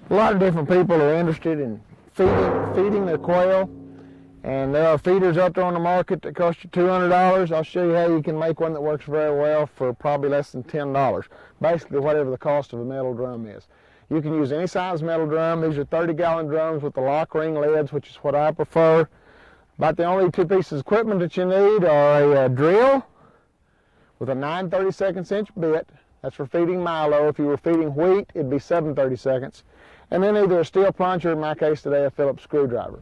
A lot of different people are interested in feeding their quail, and there are feeders out there on the market that cost you $200. I'll show you how you can make one that works very well for probably less than $10. Basically whatever the cost of a metal drum is. You can use any size metal drum. These are 30-gallon drums with the lock ring lids, which is what I prefer. About the only two pieces of equipment that you need are a drill with a 9/32 bit. That's for feeding milo. If you were feeding wheat, it'd be 7/32. And then either a steel plunger, in my case today, a Phillips screwdriver.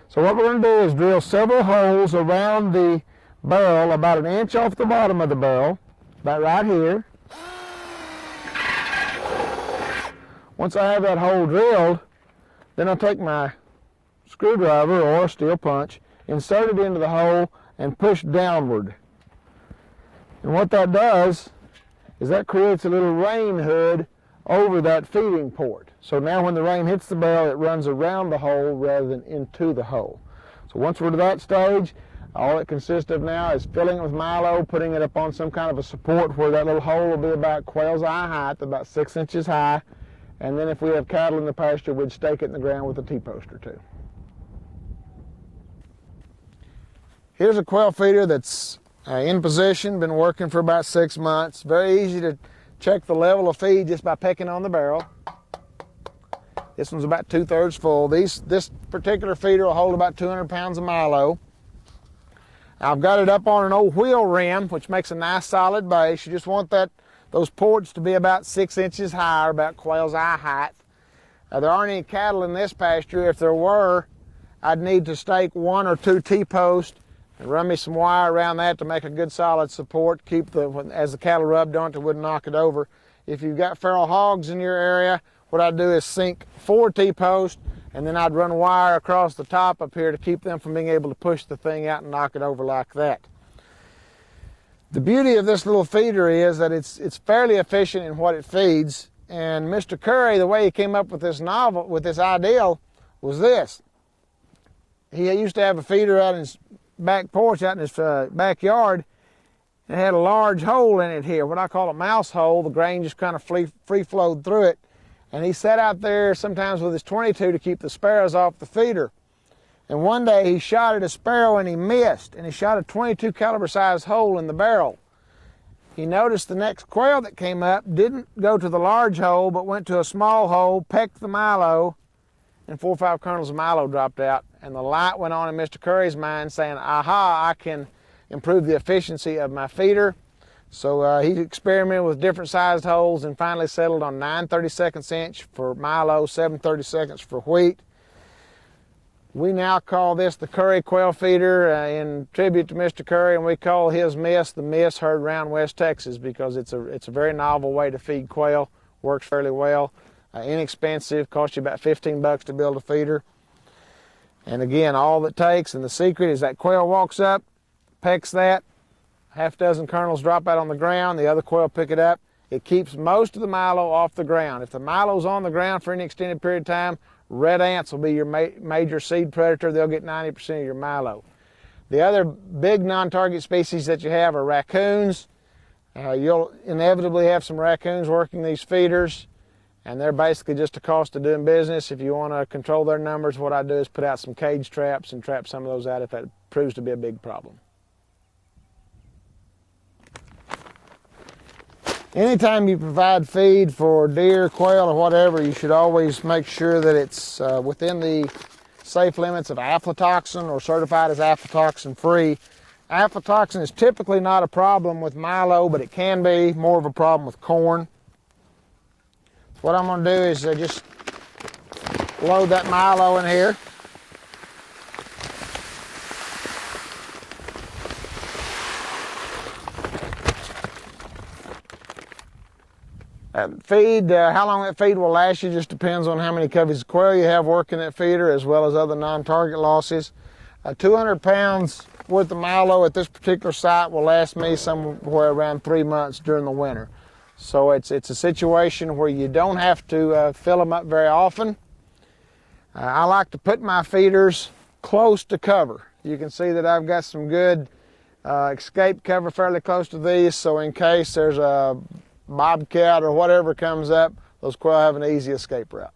So what we're going to do is drill several holes around the barrel, about an inch off the bottom of the barrel, about right here. Once I have that hole drilled, then I'll take my screwdriver or a steel punch, insert it into the hole, and push downward. And what that does is that creates a little rain hood over that feeding port. So now when the rain hits the barrel, it runs around the hole rather than into the hole. So once we're to that stage, all it consists of now is filling it with milo, putting it up on some kind of a support where that little hole will be about quail's eye height, about 6 inches high. And then if we have cattle in the pasture, we'd stake it in the ground with a T-post or two. Here's a quail feeder that's in position, been working for about 6 months. Very easy to check the level of feed just by pecking on the barrel. This one's about 2/3 full. This particular feeder will hold about 200 pounds of milo. I've got it up on an old wheel rim, which makes a nice solid base. You just want those ports to be about 6 inches higher, about quail's eye height. There aren't any cattle in this pasture. If there were, I'd need to stake 1 or 2 T-posts and run me some wire around that to make a good solid support. As the cattle rubbed on it, it wouldn't knock it over. If you've got feral hogs in your area, what I'd do is sink 4 T-posts, and then I'd run wire across the top up here to keep them from being able to push the thing out and knock it over like that. The beauty of this little feeder is that it's fairly efficient in what it feeds. And Mr. Currie, the way he came up with this ideal, was this. He used to have a feeder out in his back porch, out in his backyard. It had a large hole in it here, what I call a mouse hole. The grain just kind of free flowed through it. And he sat out there sometimes with his .22 to keep the sparrows off the feeder. And one day he shot at a sparrow and he missed, and he shot a .22 caliber sized hole in the barrel. He noticed the next quail that came up didn't go to the large hole, but went to a small hole, pecked the milo, and 4 or 5 kernels of milo dropped out. And the light went on in Mr. Currie's mind saying, aha, I can improve the efficiency of my feeder. So he experimented with different sized holes and finally settled on 9/32 inch for milo, 7/32 for wheat. We now call this the Currie Quail feeder in tribute to Mr. Currie, and we call his miss the miss heard around West Texas because it's a very novel way to feed quail. Works fairly well, inexpensive, costs you about $15 to build a feeder. And again, all it takes, and the secret is that quail walks up, pecks that, half dozen kernels drop out on the ground, the other quail pick it up. It keeps most of the milo off the ground. If the milo's on the ground for any extended period of time, red ants will be your major seed predator. They'll get 90% of your milo. The other big non-target species that you have are raccoons. You'll inevitably have some raccoons working these feeders, and they're basically just a cost of doing business. If you want to control their numbers, what I do is put out some cage traps and trap some of those out if that proves to be a big problem. Anytime you provide feed for deer, quail, or whatever, you should always make sure that it's within the safe limits of aflatoxin or certified as aflatoxin free. Aflatoxin is typically not a problem with milo, but it can be more of a problem with corn. So what I'm going to do is just load that milo in here. Feed, how long that feed will last you just depends on how many coveys of quail you have working that feeder, as well as other non-target losses. 200 pounds worth of milo at this particular site will last me somewhere around 3 months during the winter. So it's a situation where you don't have to fill them up very often. I like to put my feeders close to cover. You can see that I've got some good escape cover fairly close to these, so in case there's a bobcat or whatever comes up, those quail have an easy escape route.